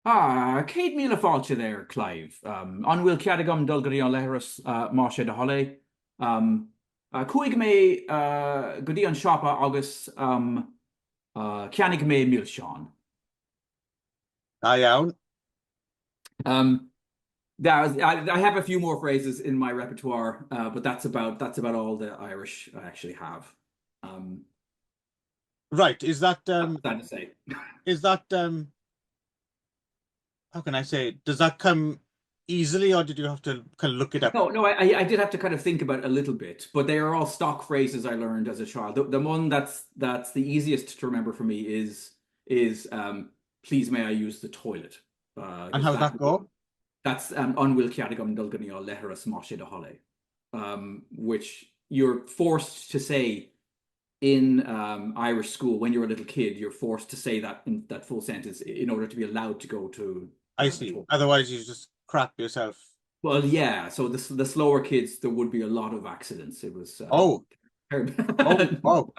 Céad míle fáilte there, Clive. An bhfuil cead agam dul go dtí an leithreas má sé de thola. Chuaigh mé go dtí an siopa agus ceannig mé míl seán. Da iawn. Um, I have a few more phrases in my repertoire, but that's about all the Irish I actually have. Um, Right. Sad to say. Is that how can I say it? Does that come easily, or did you have to kind of look it up? No, I did have to kind of think about it a little bit, but they are all stock phrases I learned as a child. The one that's the easiest to remember for me is please may I use the toilet? And Because how'd that go? that's an bhfuil cead agam dul go dtí an leithreas má sé de thola. Which you're forced to say in Irish school when you're a little kid. You're forced to say that in that full sentence in order to be allowed to go to I the see. toilet. Otherwise, you just crap yourself. Well, yeah. So the slower kids, there would be a lot of accidents. It was Oh, terrible. oh, oh.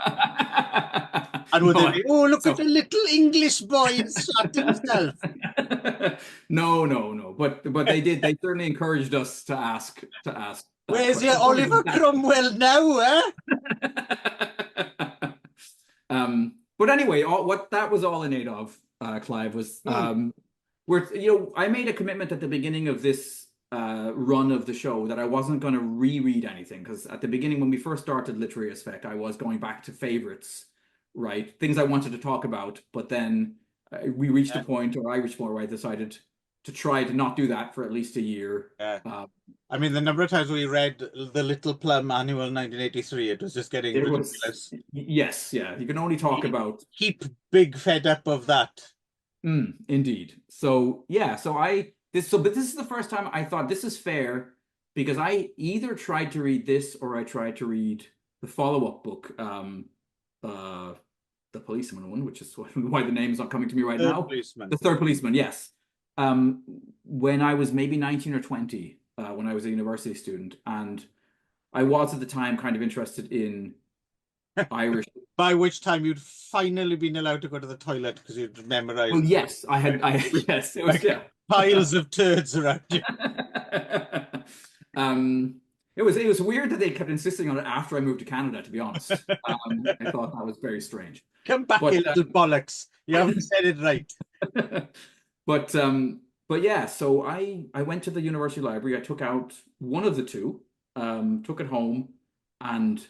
And would No, they be, oh, look at so the little English boy, he's shot himself. no. But they did. They certainly encouraged us to ask that Where's question. your Probably Oliver that. Cromwell now, eh? But anyway, what that was all in aid of, Clive, was Hmm. I made a commitment at the beginning of this run of the show that I wasn't going to reread anything because at the beginning when we first started Literary Effect, I was going back to favorites, right? Things I wanted to talk about, but then we reached a Yeah, point, or I reached a point where I decided to try to not do that for at least a year. yeah. Uh, I mean, the number of times we read The Little Plum Annual 1983, it was just getting it was, ridiculous. yes, yeah, you can only talk about. Keep big fed up of that. Indeed. So yeah, but this is the first time I thought this is fair because I either tried to read this or I tried to read the follow-up book, uh, the policeman one, which is why the name is not coming to me right Third now. The policeman. third policeman, yes. Um, when I was maybe 19 or 20, when I was a university student, and I was at the time kind of interested in Irish. By which time you'd finally been allowed to go to the toilet because you'd Well, memorized yes, yes, it was, like yeah. piles of turds around you. Um, it was weird that they kept insisting on it after I moved to Canada, to be honest. I thought that was very strange. Come back, But you little bollocks. You haven't said it right. but but yeah, so I went to the university library. I took out one of the two, took it home, and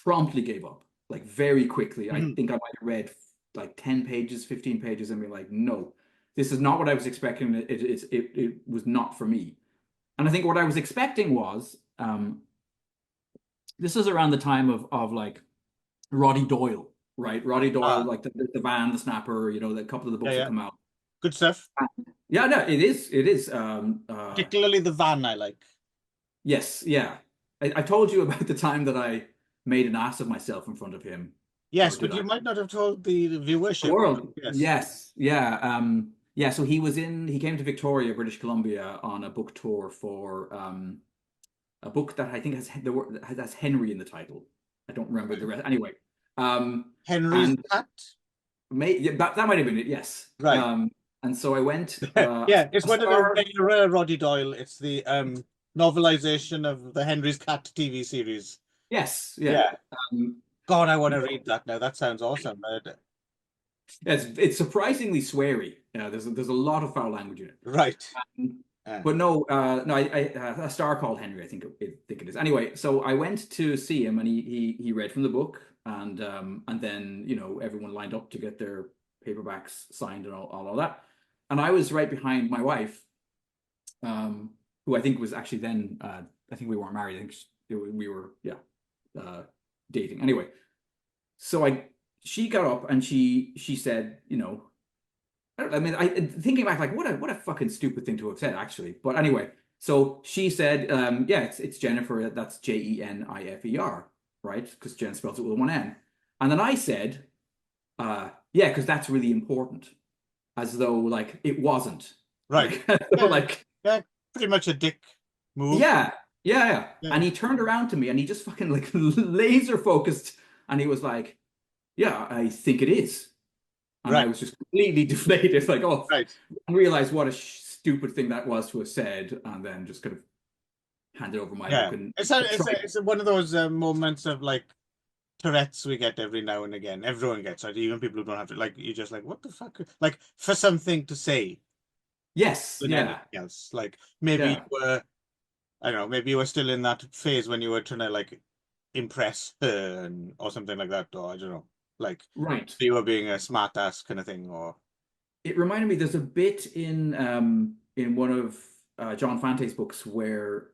promptly gave up. Like very quickly. I Mhm. think I might have read like 10 pages, 15 pages, and be like, no, this is not what I was expecting. It was not for me. And I think what I was expecting was this is around the time of like Roddy Doyle, right? Roddy Doyle, Ah, like the Van, the Snapper, the couple of the yeah, books that yeah. come out. Good stuff. Yeah, no, it is. It is. Particularly the van I like. Yes, yeah. I told you about the time that I made an ass of myself in front of him, or Yes, did but I? you might not have told the The viewership. world. Yes. Yes, yeah. Yeah, so he came to Victoria, British Columbia on a book tour for a book that I think has Henry in the title. I don't remember the rest. Anyway, Henry's and cat. yeah, that might have been it. Yes. Right. And so I went Yeah, it's a one of the star. rare Roddy Doyle. It's the novelization of the Henry's Cat TV series. Yes, yeah. Yeah. Um, God, I want to read that now. That sounds awesome. it's surprisingly sweary. Yeah, there's a lot of foul language in it. Right. Um, Uh, But no, no, a star called Henry, I think it is. Anyway, so I went to see him, and he read from the book, and then everyone lined up to get their paperbacks signed and all of that, and I was right behind my wife, who I think was actually then I think we weren't married. I think we were, yeah, uh, dating. Anyway, so she got up and she said, I don't. I mean, thinking back, like what a fucking stupid thing to have said, actually. But anyway, so she said, yeah, it's Jennifer. That's Jenifer, right? Because Jen spells it with one N. And then I said, yeah, because that's really important, as though like it wasn't, right. like Yeah, like yeah, pretty much a dick move. yeah, yeah, yeah. Yeah. And he turned around to me and he just fucking like laser focused, and he was like, yeah, I think it is. And I Right. was just completely deflated, like, oh, Right. I realized what a stupid thing that was to have said, and then just kind of handed over my book Yeah. and tried. It's one of those moments of like Tourette's we get every now and again. Everyone gets it, even people who don't have to. Like you just like, what the fuck? Like for something to say Yes, than anything yeah, else. Like maybe you yeah, were, I don't know, maybe you were still in that phase when you were trying to like impress her or something like that, or I don't know, like right. you were being a smart ass kind of thing, or It reminded me. There's a bit in one of John Fante's books where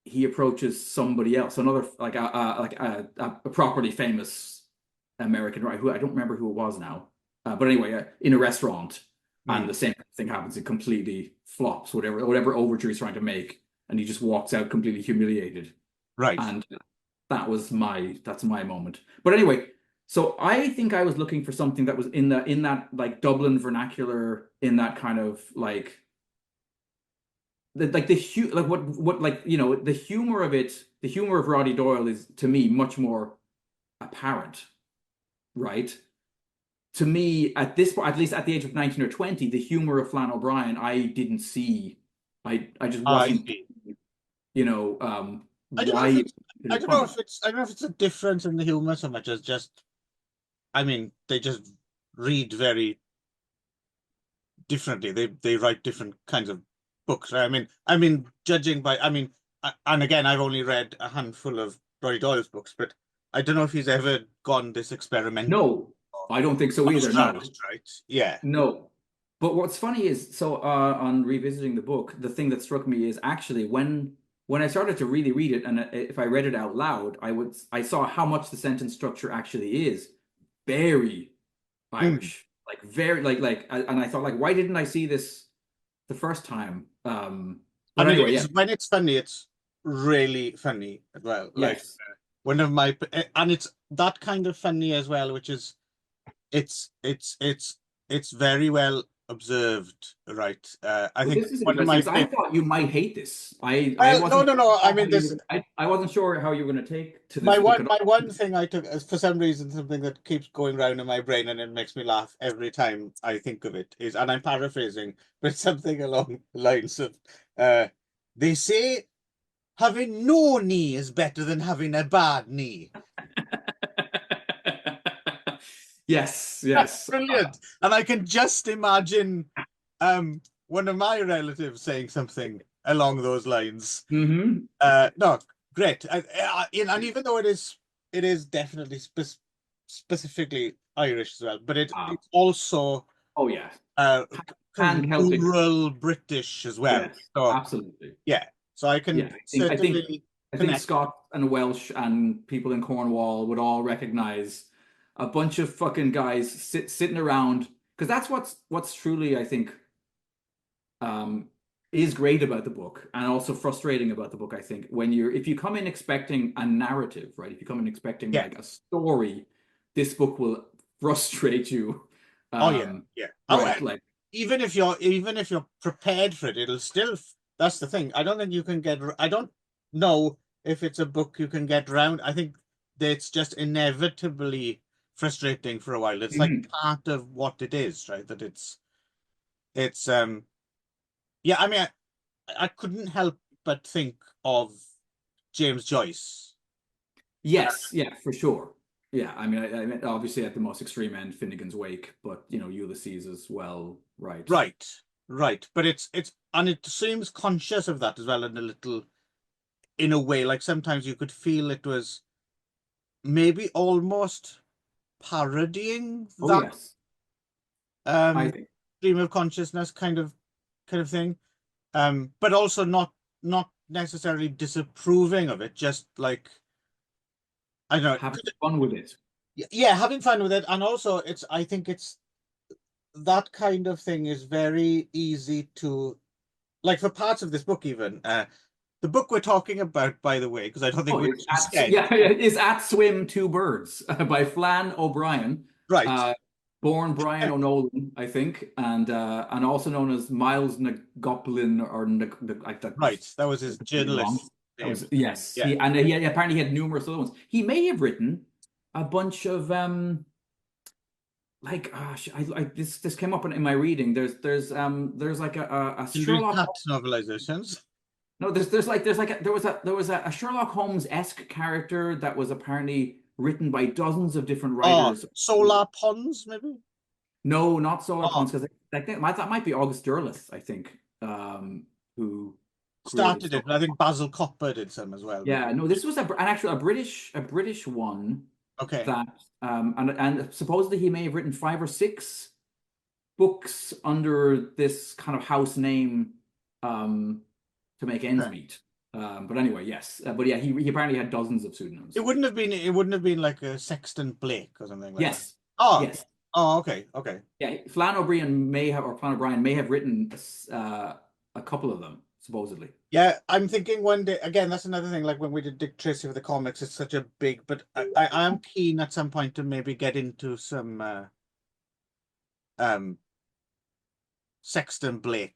he approaches somebody else, another a properly famous American writer who I don't remember who it was now, but anyway, in a restaurant, hmm, and the same thing happens. It completely flops, whatever overture he's trying to make, and he just walks out completely humiliated. right. And that's my moment. But anyway, so I think I was looking for something that was in that like Dublin vernacular, in that kind of like like what like the humor of it, the humor of Roddy Doyle is to me much more apparent, right? To me, at this point, at least at the age of 19 or 20, the humor of Flann O'Brien, I didn't see. I just I wasn't, see. I don't know why if you it's consider it funny. I don't know if it's a difference in the humor so much as just I mean they just read very differently. They write different kinds of books, right? Judging by and again I've only read a handful of Roy Doyle's books, but I don't know if he's ever gone this experimental No, or I don't think so either. No, abstract, right? Yeah. no. But what's funny is, so on revisiting the book, the thing that struck me is actually when I started to really read it, and if I read it out loud, I saw how much the sentence structure actually is very Mm. Irish, like very and I thought, like, why didn't I see this the first time? I But mean, anyway, yeah, when it's funny, it's really funny as well. Like yes. one of my, and it's that kind of funny as well, which is it's it's it's it's very well observed, right? I Well, think this is one of interesting my because I favorite. thought you might hate this. I Well, no, wasn't no, sure no. I how mean, you this were, I wasn't sure how you were going to take to this book at my all. one thing I took as for some reason something that keeps going round in my brain and it makes me laugh every time I think of it is, and I'm paraphrasing, but something along the lines of, uh, they say having no knee is better than having a bad knee. Yes, That's yes. brilliant. And I can just imagine one of my relatives saying something along those lines. Hmm. No, great. And even though it is definitely specifically Irish as well, but Ah, it's also oh yeah. uh, kind Pan of Celtic. rural British as well. Yes, So absolutely. yeah, so I Yeah, can I think certainly I think connect. Scott and Welsh and people in Cornwall would all recognize a bunch of fucking guys sitting around, because that's what's truly, I think, um, is great about the book, and also frustrating about the book. I think when if you come in expecting a narrative, right? If you come in expecting Yeah. like a story, this book will frustrate you. Oh yeah. Um, Yeah. Oh, right, like. even if you're prepared for it, it'll still. That's the thing. I don't think you can get. I don't know if it's a book you can get round. I think that it's just inevitably frustrating for a while. It's like Mhm. part of what it is, right? That it's yeah. I couldn't help but think of James Joyce. Yes, yeah, for sure. Yeah, I mean, obviously at the most extreme end, Finnegan's Wake, but Ulysses as well, right? Right, right. But and it seems conscious of that as well in a little in a way. Like sometimes you could feel it was maybe almost parodying Oh that yes, I um think. stream of consciousness kind of thing. But also not necessarily disapproving of it, just like I don't know. Having fun with it. Yeah, having fun with it. And also it's I think it's that kind of thing is very easy to like for parts of this book even. The book we're talking about, by the way, because I don't think Oh, we it's actually said. yeah, it's at Swim Two Birds by Flann O'Brien, Right. uh, born Brian O'Nolan, I think, and also known as Miles Nagoplin, or like that. Right. That was his Wrong. journalist That was, name. yes. Yeah. Apparently he had numerous other ones. He may have written a bunch of like this came up in my reading. There's like a Hilary Sherlock. Cat novelizations. No, there was a Sherlock Holmes-esque character that was apparently written by dozens of different Oh, writers. Solar Ponds, maybe? No, not Solar Oh, Ponds, because I think that might be August Derleth, I think, who created started it, but Solar I think Ponds. Basil Copper did some as well, maybe. Yeah, no, this was an actual a British one Okay. that and supposedly he may have written five or six books under this kind of house name um, to make ends Okay. meet. But anyway, yes. But yeah, he apparently had dozens of pseudonyms. It wouldn't have been like a Sexton Blake or something like that. Yes, Oh, yes, oh, okay, okay. yeah. Flann O'Brien may have, or Flann O'Brien may have written a couple of them, supposedly. Yeah, I'm thinking one day again. That's another thing. Like when we did Dick Tracy for the comics, it's such a big. But I am keen at some point to maybe get into some um Sexton Blake.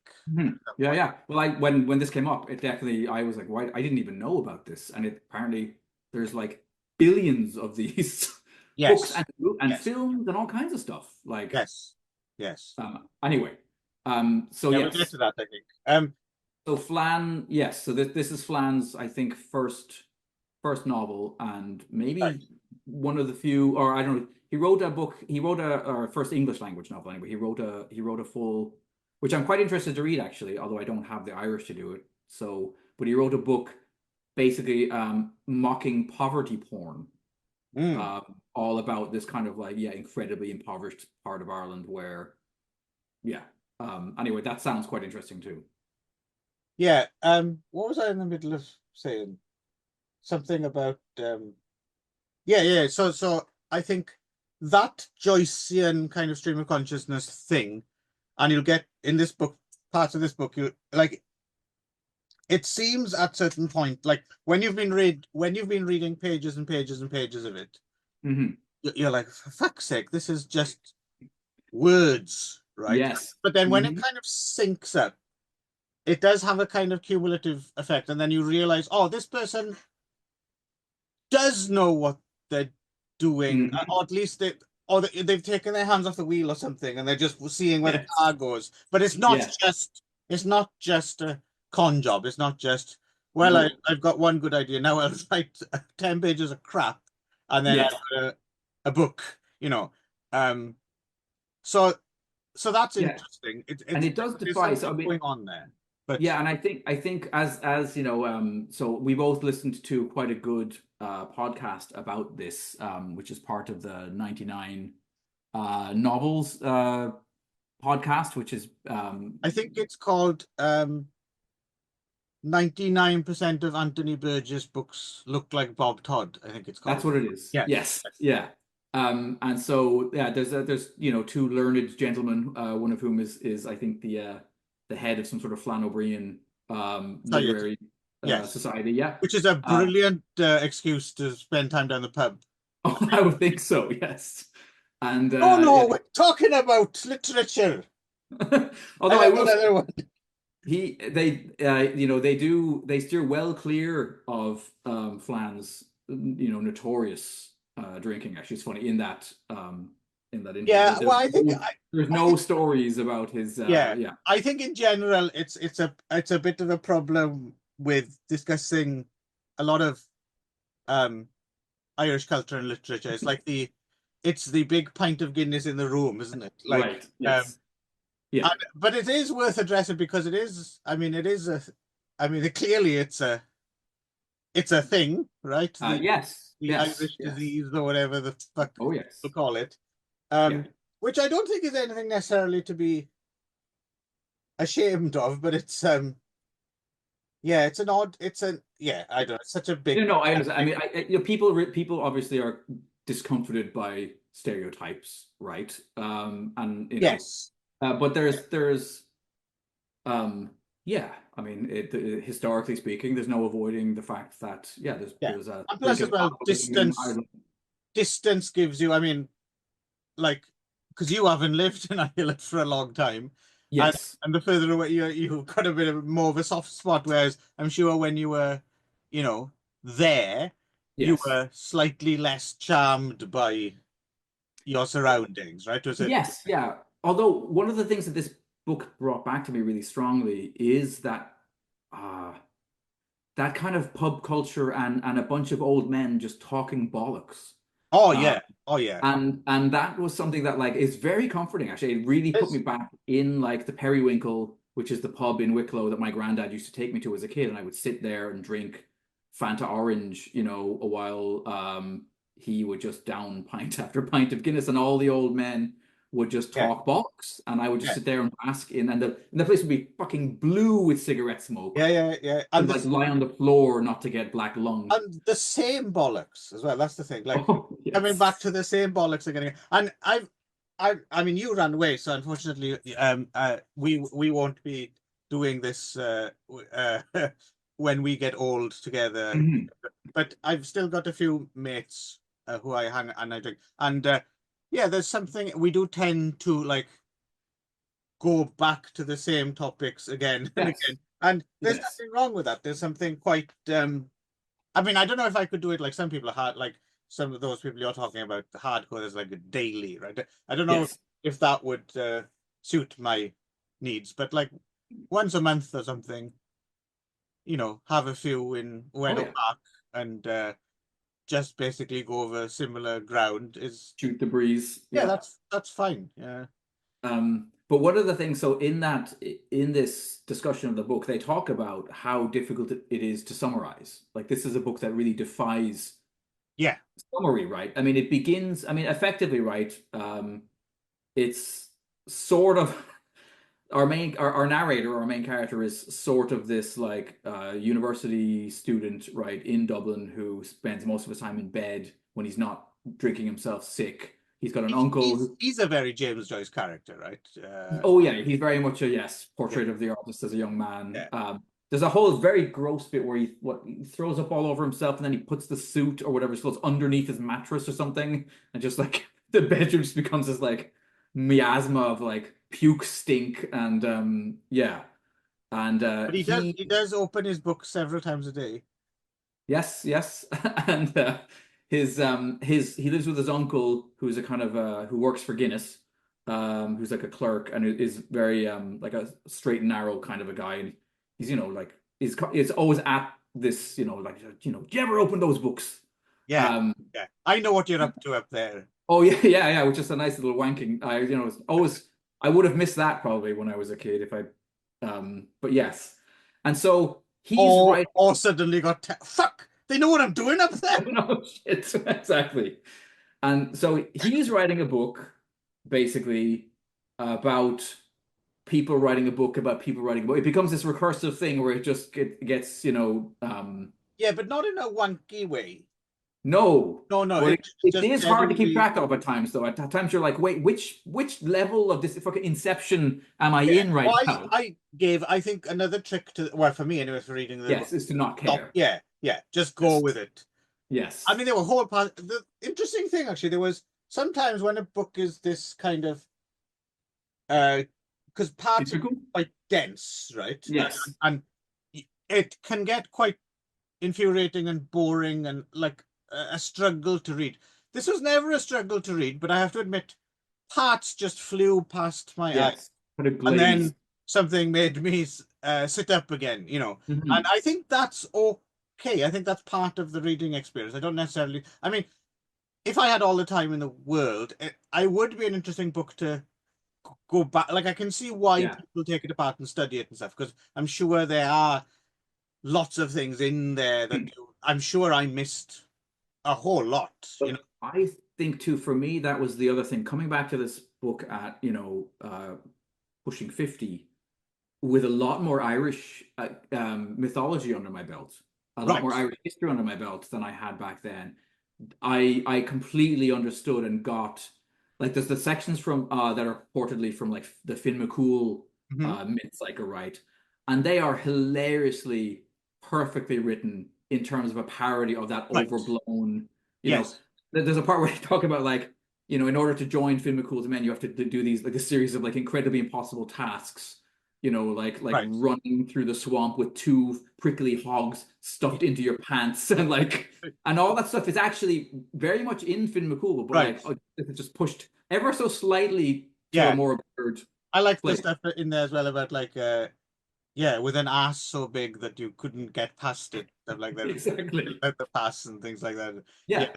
Yeah, yeah. Well, when this came up, it definitely I was like, why? I didn't even know about this, and it apparently there's like billions of these books Yes, and yes, films and all kinds of stuff. Like, yes, yes. anyway, so Yeah, we'll get yes, to that, I think. so Flann, yes, so this is Flann's, I think, first novel, and Right. maybe one of the few, or I don't know. He wrote a book. He wrote a first English language novel anyway. He wrote a full, which I'm quite interested to read actually, although I don't have the Irish to do it. So, but he wrote a book basically mocking poverty porn, Mm. all about this kind of like incredibly impoverished part of Ireland where yeah. Anyway, that sounds quite interesting too. Yeah. What was I in the middle of saying? Something about yeah, yeah. So I think that Joycean kind of stream of consciousness thing, and you'll get in this book, parts of this book, you like it seems at certain point, like when you've been reading pages and pages and pages of it, Hmm. you're like, for fuck's sake, this is just words, right? Yes. But then when it Hmm. kind of syncs up, it does have a kind of cumulative effect, and then you realize, oh, this person does know what they're doing, Hmm. or at least they've taken their hands off the wheel or something, and they're just seeing where the Yes. car goes. But Yes. it's not just a con job. It's not just well, No. I've got one good idea now. I'll write 10 pages of crap, and then I've Yes. got a book. Um. So that's Yeah. interesting. And It's it does there's defy. So I something mean, going on there. But yeah, and I think as you know, so we both listened to quite a good podcast about this, which is part of the 99 novels podcast, which is I think it's called 99% of Anthony Burgess books look like Bob Todd, I think it's that's called. what it is. Yes. Yes, yeah. And so yeah, there's two learned gentlemen, one of whom is I think the head of some sort of Flann O'Brien Society. literary Yes. society. Yeah. Which is a Uh, brilliant excuse to spend time down the pub. I would think so. Yes. And Oh yeah. no, we're talking about literature. I Although I have will say another one. they steer well clear of Flann's notorious drinking. Actually, it's funny in that interview Yeah, well, there's I no think stories about his yeah, yeah. I think in general it's a bit of a problem with discussing a lot of um Irish culture and literature. It's the big pint of Guinness in the room, isn't it? Right. Yes. Yeah. But it is worth addressing because it is. I mean, it is a. I mean, clearly it's a thing, right? Yes. The Yes. Irish Yes. disease or whatever the fuck Oh yes. people call it. Yeah. Which I don't think is anything necessarily to be ashamed of, but it's yeah, it's an odd. It's a yeah, I don't know. It's such a big No, I understand. I thing. mean, people obviously are discomforted by stereotypes, right? And Yes. but there's um, yeah. I mean, historically speaking, there's no avoiding the fact that yeah, Yeah. there's a And plus as drinking well, problem in Ireland. distance gives you. I mean, like because you haven't lived in Ireland for a long time, and Yes, the further away you've got a bit of more of a soft spot. Whereas I'm sure when you were, you know, there, you yes, were slightly less charmed by your surroundings, right? Was it? Yes, yeah. Although one of the things that this book brought back to me really strongly is that uh that kind of pub culture and a bunch of old men just talking bollocks. Oh Uh, yeah, oh yeah. and that was something that like is very comforting actually. It really put me It's, back in like the Periwinkle, which is the pub in Wicklow that my granddad used to take me to as a kid, and I would sit there and drink Fanta Orange, while he would just down pint after pint of Guinness, and all the old men would just yeah, talk box, and I would just yeah, sit there and bask in, and the place would be fucking blue with cigarette yeah, smoke. yeah, yeah. And like lie on the floor not to get black lung. And the same bollocks as well. That's the thing. Like Oh, coming back yes. to the same bollocks again. And I mean, you ran away, so unfortunately, we won't be doing this when we get old together. Mhm. But I've still got a few mates who I hang and I drink, and yeah, there's something we do tend to like go back to the same topics again and Yes. again, and there's Yes. nothing wrong with that. There's something quite I mean, I don't know if I could do it like some people are hard, like some of those people you're talking about, the hardcore is like a daily, right? I don't know Yes. if that would suit my needs, but like once a month or something, have a few in Oh, Ueno yeah. Park and just basically go over similar ground is, Shoot the breeze. yeah, Yeah. that's fine. Yeah. But one of the things, so in this discussion of the book, they talk about how difficult it is to summarize. Like this is a book that really defies Yeah. summary, right? I mean, it begins, I mean, effectively, right? It's sort of our narrator, our main character is sort of this like university student, right, in Dublin who spends most of his time in bed when he's not drinking himself sick. He's got an He's uncle he's who, he's a very James Joyce character, right? oh yeah, he's very much a yes Yeah. portrait of the artist as a young man. Yeah. There's a whole very gross bit where he throws up all over himself and then he puts the suit or whatever it's called underneath his mattress or something, and just like the bedroom just becomes this like miasma of like puke stink and yeah. And But he does open his book several times a day. yes, yes, and his he lives with his uncle who's a kind of who works for Guinness, who's like a clerk and is very like a straight and narrow kind of a guy, and he's like is always at this like do you ever open those books? Yeah. Um, Yeah. I know what you're up to up there. oh yeah, yeah, yeah, which is a nice little wanking. It's always I would have missed that probably when I was a kid if I, but yes, and so he's Or right. or suddenly got fuck. They know what I'm doing up there. No shit, exactly. And so he's writing a book basically about people writing a book about people writing a book. It becomes this recursive thing where it just gets, Yeah, but not in a wanky way. no. No, no, But it's it just is hard to keep genuinely. track of at times, though. At times you're like, wait, which level of this fucking inception am I Yeah. in right Well, now? I think another trick to, well, for me anyway, for reading the book. Yes, is to not Stop. care. Yeah, yeah, just go Yes. with it. I Yes. mean, there were whole part. The interesting thing, actually, there was sometimes when a book is this kind of, because parts are Typical? quite dense, right? Yes. And it can get quite infuriating and boring and like a struggle to read. This was never a struggle to read, but I have to admit, parts just flew past my eye, Yes. Kind of and glazed. then something made me sit up again. And Mhm. I think that's okay. I think that's part of the reading experience. I don't necessarily. I mean, if I had all the time in the world, I would be an interesting book to go back. Like I can see why Yeah. people take it apart and study it and stuff, because I'm sure there are lots of things in there that I'm sure I missed a whole lot. But I think too, for me, that was the other thing. Coming back to this book at, pushing 50, with a lot more Irish mythology under my belt, a lot more Right. Irish history under my belt than I had back then. I completely understood and got like there's the sections from that are purportedly from like the Finn McCool Hmm. myth cycle, right? And they are hilariously perfectly written in terms of a parody of that Right. overblown, you know, Yes. there's a part where they talk about like, in order to join Finn McCool's men, you have to do these like a series of like incredibly impossible tasks. you know, like Right. running through the swamp with two prickly hogs stuffed into your pants and like and all that stuff is actually very much in Finn McCool, but Right. like it's just pushed ever so slightly to a Yeah. more absurd I like the place. stuff in there as well about like yeah, with an ass so big that you couldn't get past it, stuff like that, Exactly. about the pass and things like that. Yeah. Yeah.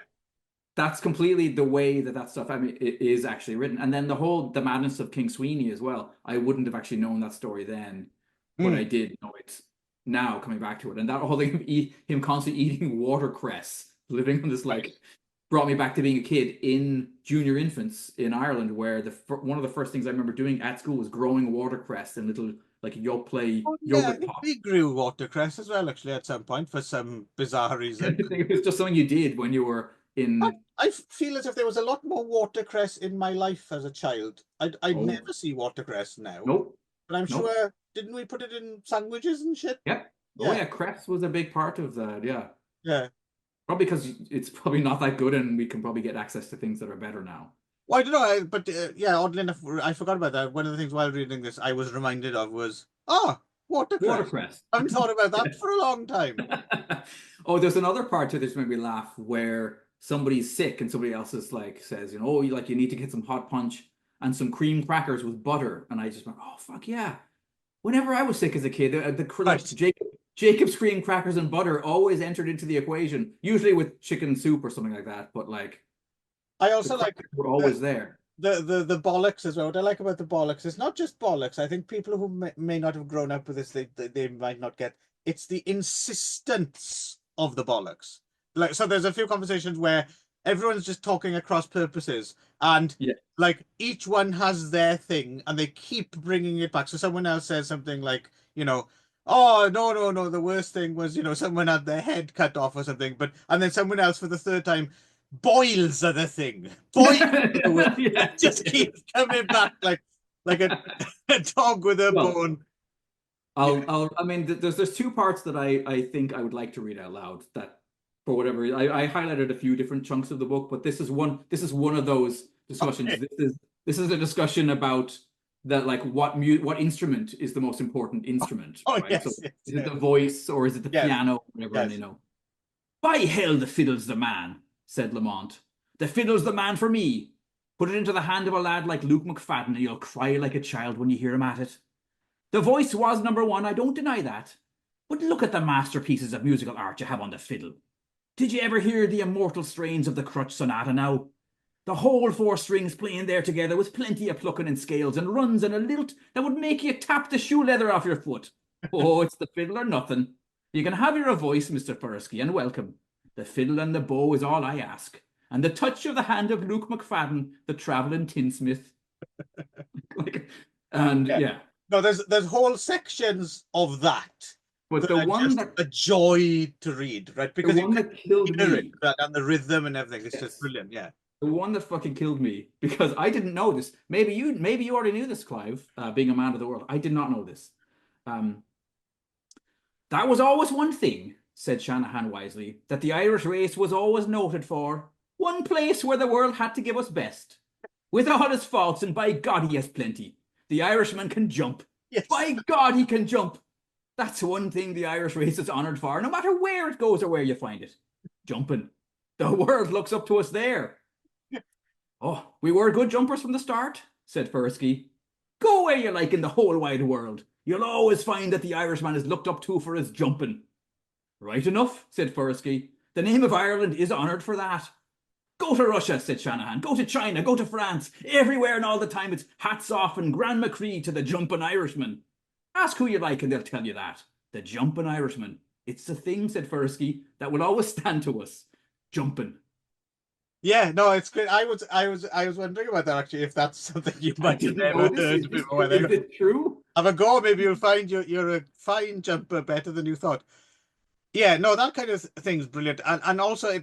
That's completely the way that that stuff, I mean, it is actually written. And then the madness of King Sweeney as well. I wouldn't have actually known that story then, but Mm. I did know it now coming back to it. And that whole thing of him constantly eating watercress, living on this Right. like brought me back to being a kid in junior infants in Ireland, where one of the first things I remember doing at school was growing watercress in little like Yoplait Oh yeah, I yogurt think pots. we grew watercress as well, actually, at some point for some bizarre I reason. think it was just something you did when you were I, in. I feel as if there was a lot more watercress in my life as a child. I Oh, never see watercress now, nope, but I'm nope. sure, didn't we put it in sandwiches and shit? Yep. Oh Yeah, yeah, crepes was a big part of that. Yeah. yeah. Probably because it's probably not that good and we can probably get access to things that are better now. Well, I don't know, but yeah, oddly enough, I forgot about that. One of the things while reading this I was reminded of was, watercress. Watercress. I haven't thought about that Yes. for a long time. Oh, there's another part to this made me laugh where somebody's sick and somebody else is like says, you know, oh, you need to get some hot punch and some cream crackers with butter. And I just went, oh fuck yeah. Whenever I was sick as a kid, like Right. Jacob's cream crackers and butter always entered into the equation, usually with chicken soup or something like that. But like I the also like crackers were the always there. the bollocks as well. What I like about the bollocks, it's not just bollocks. I think people who may not have grown up with this, they might not get. It's the insistence of the bollocks. Like, so there's a few conversations where everyone's just talking across purposes, and Yeah. like each one has their thing, and they keep bringing it back. So someone else says something like, oh no no no, the worst thing was, someone had their head cut off or something, but and then someone else for the third time, boils are the thing. Boils are the worst. It Yes. just keeps coming back like a dog with a Well, bone. Yeah. I mean, there's two parts that I think I would like to read out loud that for whatever I highlighted a few different chunks of the book, but this is one of those discussions. Okay. This is a discussion about that like what instrument is the most important instrument, Oh right? So yes, yes, is it yes, the voice or is it the yes, piano, whatever, and yes. By hell, the fiddle's the man, said Lamont. The fiddle's the man for me. Put it into the hand of a lad like Luke McFadden, and you'll cry like a child when you hear him at it. The voice was number one, I don't deny that. But look at the masterpieces of musical art you have on the fiddle. Did you ever hear the immortal strains of the crutch sonata now? The whole four strings playing there together with plenty of plucking and scales and runs and a lilt that would make you tap the shoe leather off your foot. Oh, it's the fiddle or nothing. You can have your voice, Mr. Fursky, and welcome. The fiddle and the bow is all I ask, and the touch of the hand of Luke McFadden, the travelling tinsmith. Like, and Yeah. yeah, No, there's whole sections of that but that the are one just that a joy to read, right? the Because you one can that killed hear it, me, right, and the rhythm and everything. It's just yes, brilliant. Yeah. the one that fucking killed me because I didn't know this. Maybe you already knew this, Clive. Being a man of the world, I did not know this. Um, that was always one thing, said Shanahan wisely, that the Irish race was always noted for. One place where the world had to give us best. With all his faults, and by God he has plenty. The Irishman can jump. Yes. By God he can jump. That's one thing the Irish race is honoured for, no matter where it goes or where you find it. Jumping. The world looks up to us there. Oh, we were good jumpers from the start, said Fursky. Go where you like in the whole wide world. You'll always find that the Irishman is looked up to for his jumping. Right enough, said Fursky. The name of Ireland is honoured for that. Go to Russia, said Shanahan. Go to China, go to France. Everywhere and all the time it's hats off and Grand Macree to the jumping Irishman. Ask who you like and they'll tell you that. The jumping Irishman. It's the thing, said Fursky, that will always stand to us. Jumping. Yeah, no, it's great. I was wondering about that actually, if that's something you I might have didn't know never this. heard before. Is it true? Have a go. Maybe you'll find you're a fine jumper, better than you thought. Yeah, no, that kind of thing's brilliant, and also I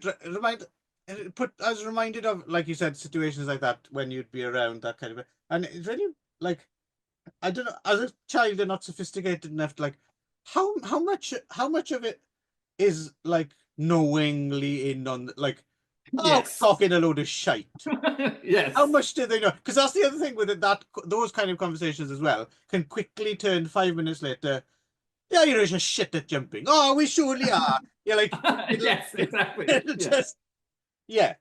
was reminded of, like you said, situations like that when you'd be around that kind of, and it's really like, I don't know, as a child and not sophisticated enough to like, how much of it is like knowingly in on like. Oh, Yes. talking a load of shite. Yes. How much do they know? Because that's the other thing with it, that those kind of conversations as well can quickly turn 5 minutes later. Yeah, you're just shit at jumping. Oh, we surely are. You're like, Yes, exactly. it'll Yeah. just, yeah.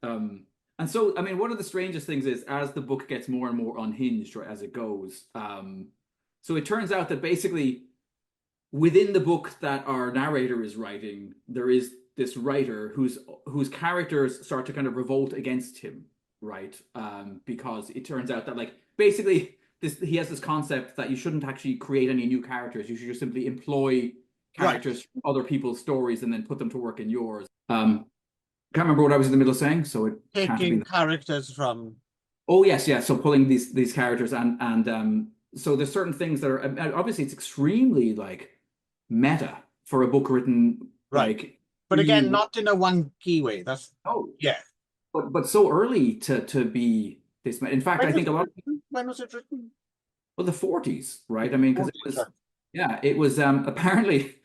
And so, I mean, one of the strangest things is as the book gets more and more unhinged, right, as it goes. So it turns out that basically within the book that our narrator is writing, there is this writer whose characters start to kind of revolt against him, right? Because it turns out that like basically he has this concept that you shouldn't actually create any new characters. You should just simply employ Right. characters from other people's stories and then put them to work in yours. Can't remember what I was in the middle of saying, so it can't have Taking been. characters from. Oh yes, yeah. So pulling these characters and so there's certain things that are obviously it's extremely like meta for a book written Right. like But again, not in a wonky way. That's, oh yeah. but so early to be this. In fact, I When was think a it lot of written? When was it written? well the 40s, right? I mean, because it 40s, was right. yeah, it was apparently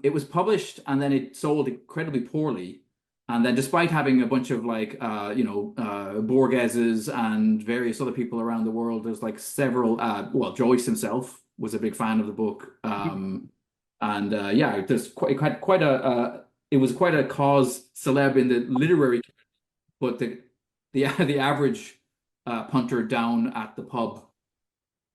it was published and then it sold incredibly poorly. And then despite having a bunch of like Borgeses and various other people around the world, there's like several well, Joyce himself was a big fan of the book. And yeah, there's quite a it was quite a cause celeb in the literary, but the average punter down at the pub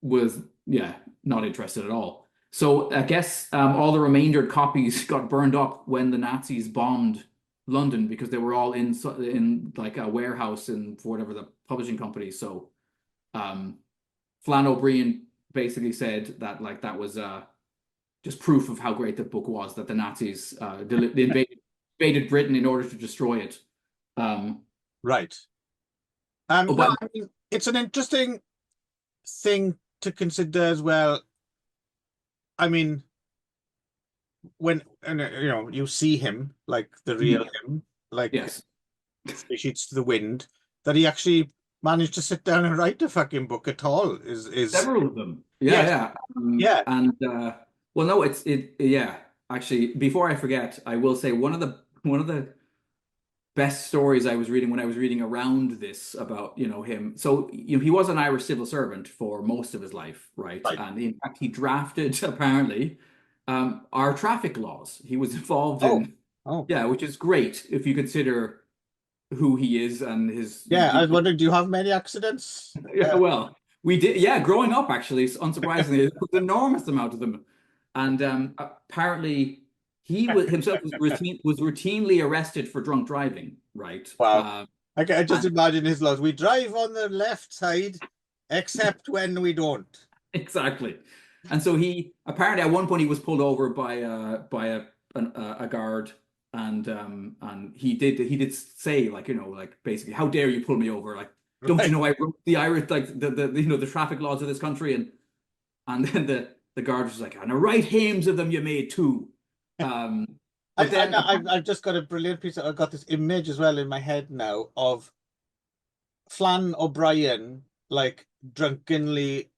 was yeah not interested at all. So I guess all the remaindered copies got burned up when the Nazis bombed London because they were all in like a warehouse in for whatever the publishing company. So um, Flann O'Brien basically said that like that was just proof of how great the book was that the Nazis they invaded Britain in order to destroy it. Um, Right. oh, No, but I mean, it's an interesting thing to consider as well. I mean, when and you see him like the real him, like yes. Three Sheets to the Wind, that he actually managed to sit down and write a fucking book at all is Several of them. Yeah, yes, yeah. yeah. And well, no, yeah. Actually, before I forget, I will say one of the best stories I was reading when I was reading around this about, him. So, he was an Irish civil servant for most of his life, right? Right. And in fact, he drafted apparently our traffic laws. He was involved Oh, in, oh. yeah, which is great if you consider who he is and his, Yeah, I was wondering, do you have many accidents? yeah, well, we did. Yeah, growing up, actually, unsurprisingly, there was an enormous amount of them, and apparently, he was himself was routinely arrested for drunk driving. Right. Wow. I can just And imagine his laws. We drive on the left side, except when we don't. exactly, and so he apparently at one point he was pulled over by a guard, and he did say like like basically how dare you pull me over like don't you Right. know I wrote the Irish like the traffic laws of this country and then the guard was like and I write hymns of them you made too, but then I've just got a brilliant piece. I've got this image as well in my head now of Flann O'Brien like drunkenly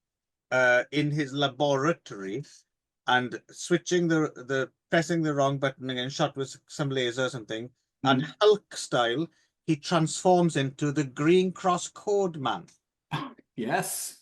in his laboratory and switching the pressing the wrong button again, shot with some laser or something, and Hulk style, he transforms into the Green Cross Code Man. yes.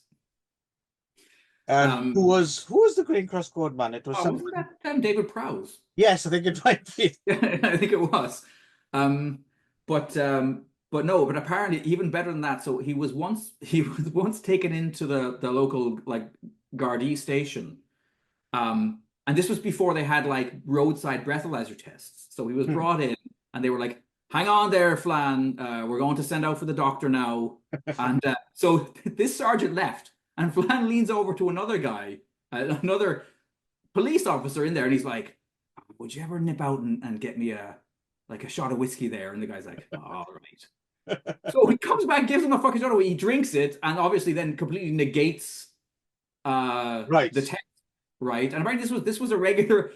Who was the Green Cross Code Man? It was Oh, some. wasn't that David Prowse? Yes, I think it might be. I think it was. Um, but no, but apparently even better than that. So he was once taken into the local like Gardaí station. And this was before they had like roadside breathalyzer tests. So he was brought in and they were like, hang on there, Flann, we're going to send out for the doctor now. And so this sergeant left and Flann leans over to another guy, another police officer in there, and he's like, would you ever nip out and get me a shot of whiskey there? And the guy's like, oh, all right. So he comes back, gives him a fucking shot of whiskey, he drinks it, and obviously then completely negates Right. the text, right? And apparently this was a regular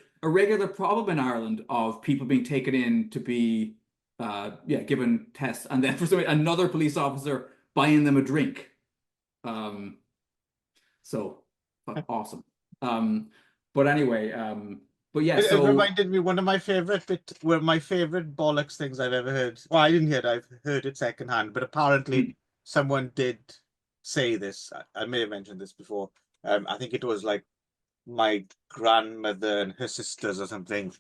problem in Ireland of people being taken in to be given tests, and then for some reason, another police officer buying them a drink. So awesome. But anyway, But yeah, It so reminded me one of my favorite bollocks things I've ever heard. Well, I didn't hear it, I've heard it secondhand, but apparently someone did say this. I may have mentioned this before. I think it was like my grandmother and her sisters or something.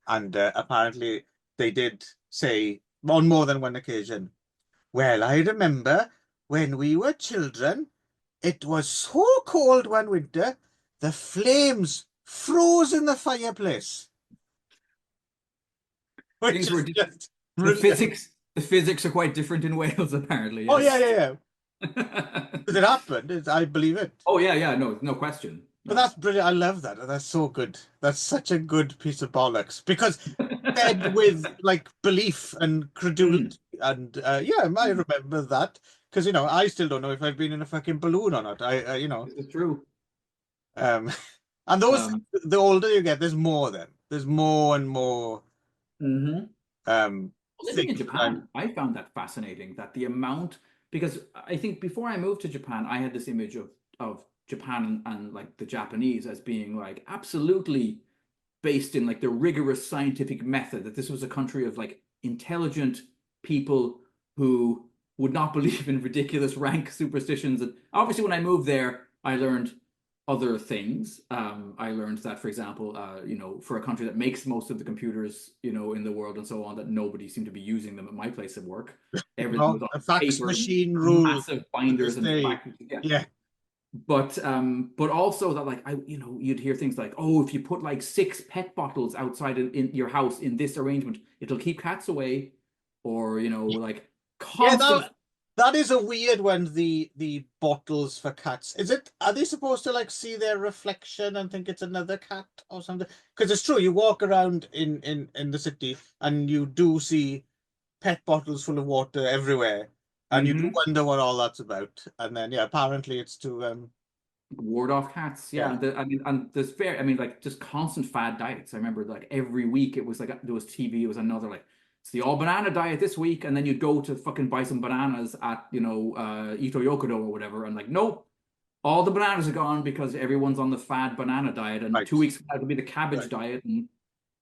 And apparently they did say on more than one occasion, well, I remember when we were children, it was so cold one winter, the flames froze in the fireplace. Which things were is just the brilliant. physics are quite different in Wales, apparently. Oh yeah, Yes. yeah, yeah. Because it happened. I believe it. Oh yeah, yeah. No, no question. But No. that's brilliant. I love that. That's so good. That's such a good piece of bollocks because fed with like belief and Mm, credulity. And yeah, I mm. remember that because I still don't know if I've been in a fucking balloon or not. This is true. Um, and those Um, the older you get, there's more. Then there's more and more mhm. um Living in things that I'm. Japan, I found that fascinating that the amount, because I think before I moved to Japan, I had this image of Japan and like the Japanese as being like absolutely based in like the rigorous scientific method, that this was a country of like intelligent people who would not believe in ridiculous rank superstitions. And obviously, when I moved there, I learned other things. I learned that, for example, for a country that makes most of the computers, in the world and so on, that nobody seemed to be using them at my place of work. Everything Well, was on the fax paper, machine rule massive to binders this and day. fax. Yeah, Yeah, but also that like you'd hear things like, oh, if you put like six pet bottles outside in your house in this arrangement, it'll keep cats away, or like yeah. constant. That is a weird one. The bottles for cats. Are they supposed to like see their reflection and think it's another cat or something? Because it's true. You walk around in the city and you do see pet bottles full of water everywhere, and you do Mhm. wonder what all that's about. And then yeah, apparently it's to Ward off cats. yeah. Yeah, I mean, and like just constant fad diets. I remember like every week it was like there was TV. It was another like it's the all banana diet this week, and then you'd go to fucking buy some bananas at Ito Yokodo or whatever, and like nope, all the bananas are gone because everyone's on the fad banana diet, and Right. 2 weeks from now it'll be the cabbage Right. diet, and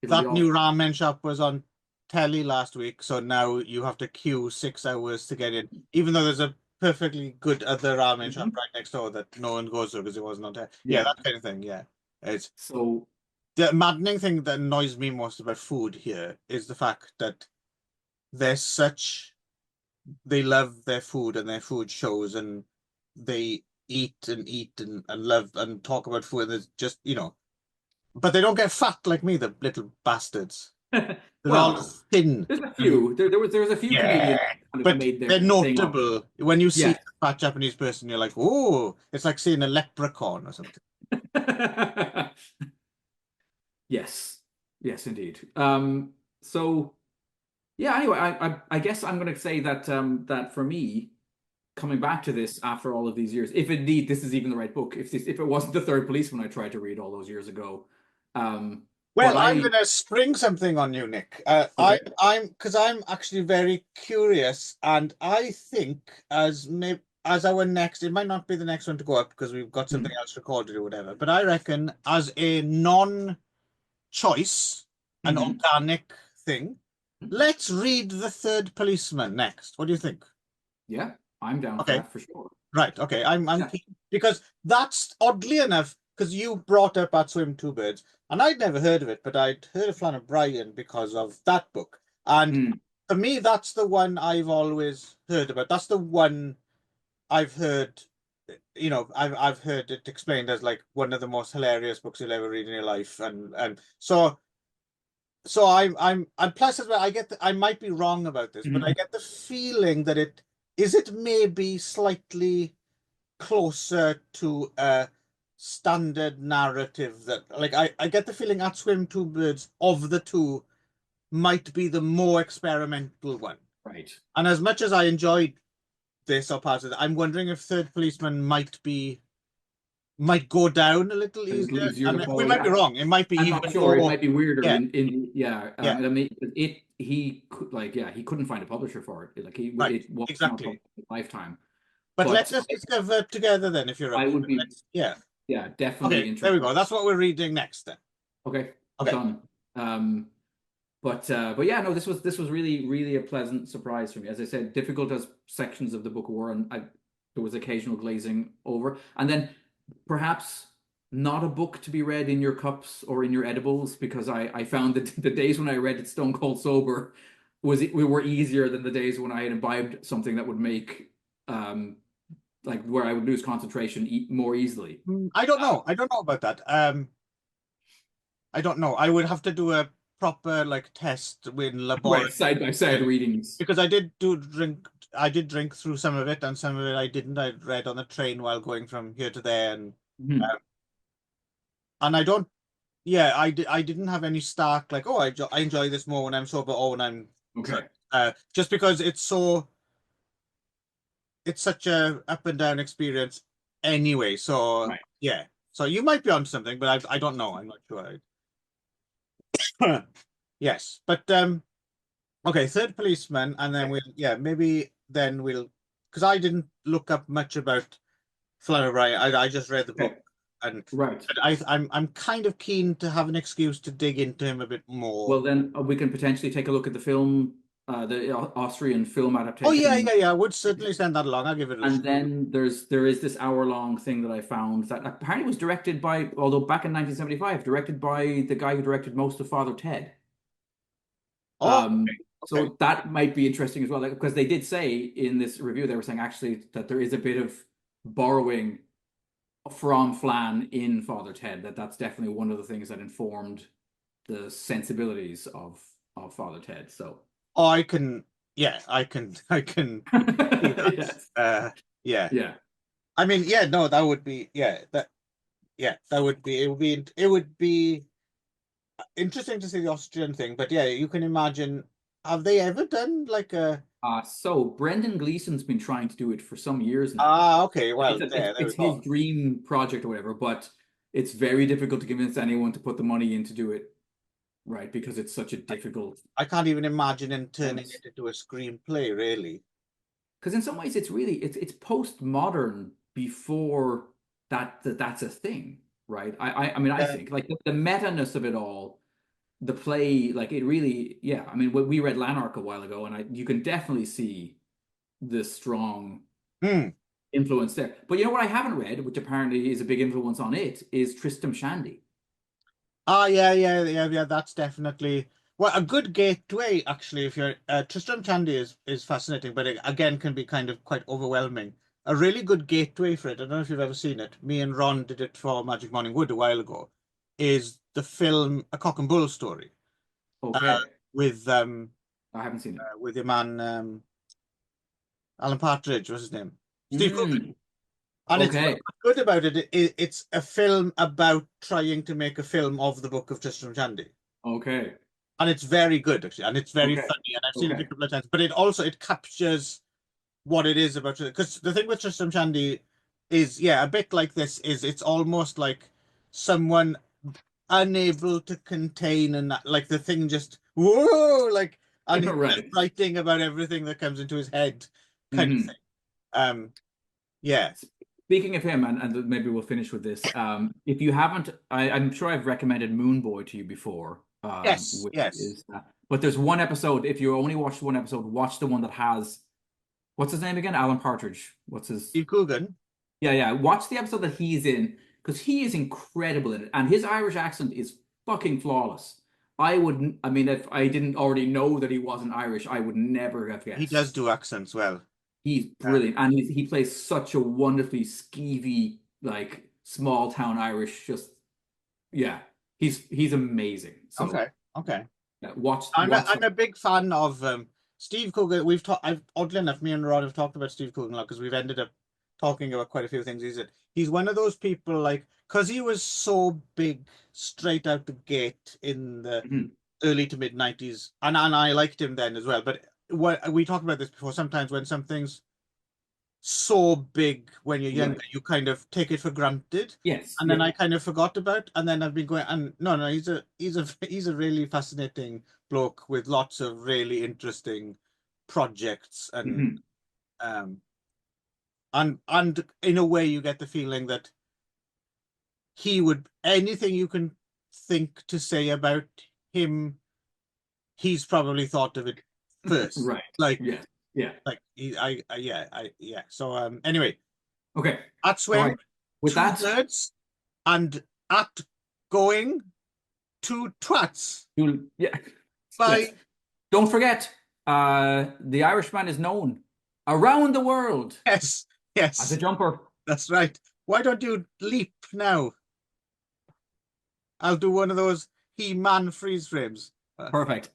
it'll be That all. new ramen shop was on telly last week, so now you have to queue 6 hours to get in, even though there's a perfectly good other ramen shop Mhm. right next door that no one goes to because it wasn't on telly. Yeah, Yeah. that kind of thing. Yeah, it's So the maddening thing that annoys me most about food here is the fact that there's such they love their food and their food shows and they eat and love and talk about food and there's just but they don't get fat like me, the little bastards. They're all well, thin there's a and few. There was a few yeah, Canadians kind of but made their they're thing off. notable. When you see Yeah. a fat Japanese person, you're like, oh, it's like seeing a leprechaun or something. Yes. Yes, indeed. So yeah, anyway, I guess I'm gonna say that for me, coming back to this after all of these years, if indeed this is even the right book, if it wasn't the third policeman I tried to read all those years ago. But Well, I'm I gonna spring something on you, Nick. okay. I'm actually very curious, and I think as our next, it might not be the next one to go up because we've got something Mhm. else recorded or whatever. But I reckon as a non-choice, an Mhm. organic thing, let's read The Third Policeman next. What do you think? Yeah, I'm down for Okay. that for sure. Right. Okay. I'm Yeah. keen because that's oddly enough because you brought up At Swim Two Birds and I'd never heard of it, but I'd heard of FLANN because of that book. And Mm. for me, that's the one I've always heard about. That's the one I've heard. I've heard it explained as like one of the most hilarious books you'll ever read in your life, and so I'm plus as well. I might be wrong about this, but I Mhm. get the feeling that it maybe slightly closer to a standard narrative that like I get the feeling At Swim Two Birds of the two might be the more experimental one. Right. And as much as I enjoyed this or part of it, I'm wondering if Third Policeman might go down a little A little easier. easier to And we follow. might be Yeah. wrong. It might be I'm even not sure. It more. might be weirder Yeah, in yeah. yeah, I mean, he could like yeah he couldn't find a publisher for it. Like right. it was not Exactly. published in his lifetime. But But let's just discover together then if you're up I for would it. be Yeah. yeah definitely Okay, there we interested. go. That's what we're reading next then. Okay. Okay. done. But yeah, no, this was really a pleasant surprise for me. As I said, difficult as sections of the book were, and there was occasional glazing over, and then perhaps not a book to be read in your cups or in your edibles, because I found that the days when I read it stone cold sober were easier than the days when I had imbibed something that would make like where I would lose concentration more easily. I don't know. I don't know about that. I don't know. I would have to do a proper like test with Right, laboratory side by side readings. because I did drink through some of it and some of it I didn't. I read on the train while going from here to there Mhm. uh, and I don't yeah, I didn't have any stark like, oh, I enjoy this more when I'm sober or when I'm drunk. Okay, Just because it's such a up and down experience anyway. So right. yeah. So you might be on something, but I don't know. I'm not sure. Yes. But okay, third policeman, and then we'll yeah, maybe then we'll because I didn't look up much about FLANN. I just read the book Okay, and right. but I'm kind of keen to have an excuse to dig into him a bit more. Well, then we can potentially take a look at the film, the Austrian film Oh yeah, adaptation. yeah, yeah. I would certainly send that along. I'll give it a And shot. then there is this hour-long thing that I found that apparently was directed by, although back in 1975, directed by the guy who directed most of Father Ted. Oh, okay, okay. So that might be interesting as well, like, because they did say in this review, they were saying actually that there is a bit of borrowing from Flan in Father Ted. That's definitely one of the things that informed the sensibilities of Father Ted. So Oh, I can. Yeah, I can see that. yes, Yeah. yeah. I mean, yeah. No, that would be. Yeah, that would be. It would be interesting to see the Austrian thing. But yeah, you can imagine. Have they ever done like a? So Brendan Gleeson's been trying to do it for some years now. Ah, okay. Well, there we It's his go. dream project or whatever, but it's very difficult to convince anyone to put the money in to do it right because it's such a difficult I can't even imagine him turning premise. it into a screenplay, really. Because in some ways, it's postmodern before that's a thing, right? I mean, I Yeah. think like the meta-ness of it all, the play, like it really, yeah. I mean, we read Lanark a while ago, and you can definitely see the strong Hmm. influence there. But you know what I haven't read, which apparently is a big influence on it, is Tristram Shandy. Ah, yeah, yeah, yeah, yeah. That's definitely well a good gateway actually. If you're Tristram Shandy is fascinating, but it again can be kind of quite overwhelming. A really good gateway for it. I don't know if you've ever seen it. Me and Ron did it for Magic Morning Wood a while ago. Is the film A Cock and Bull Story Okay, with I haven't seen it. with your man Alan Partridge, what's his name? Steve Coogan. Mm, And it's okay, what's good about it's a film about trying to make a film of the Book of Tristram Shandy. okay, And it's very good actually, and it's very okay, funny, and I've seen it a okay. couple of times. But it captures what it is about because the thing with Tristram Shandy is yeah, a bit like this is it's almost like someone unable to contain and like the thing just whoa like and he's just Right. writing about everything that comes into his head kind of thing. Hmm. Yeah. Speaking of him, and maybe we'll finish with this. If you haven't, I'm sure I've recommended Moon Boy to you before, Yes, which yes. is, but there's one episode. If you only watched one episode, watch the one that has, what's his name again? Alan Partridge. What's his? Steve Coogan. Yeah, yeah. Watch the episode that he's in because he is incredible in it, and his Irish accent is fucking flawless. I wouldn't. I mean, if I didn't already know that he wasn't Irish, I would never have He does guessed. do accents well. He's brilliant, and he plays such a wonderfully skeevy, like small town Irish. Just yeah, he's amazing. So Okay, okay. yeah, I'm watch. a big fan of Steve Coogan. We've talked. I've oddly enough, me and Rod have talked about Steve Coogan a lot because we've ended up talking about quite a few things. He's one of those people like because he was so big straight out the gate in the Mhm. early to mid 90s, and I liked him then as well. But what we talked about this before. Sometimes when something's so big when you're younger, Right. you kind of take it for granted. Yes. And then Yeah. I kind of forgot about, and then I've been going, and no, no, he's a really fascinating bloke with lots of really interesting projects, Mhm. um, and in a way, you get the feeling that he would anything you can think to say about him, he's probably thought of it first. Right. Like, yeah. Like yeah. So anyway, Okay. at swing, Right. With that, 2/3, and at going, 2 twats. yeah. Bye. Don't forget, the Irishman is known around the world Yes, as a yes, jumper. that's right. Why don't you leap now? I'll do one of those He-Man freeze frames. Perfect.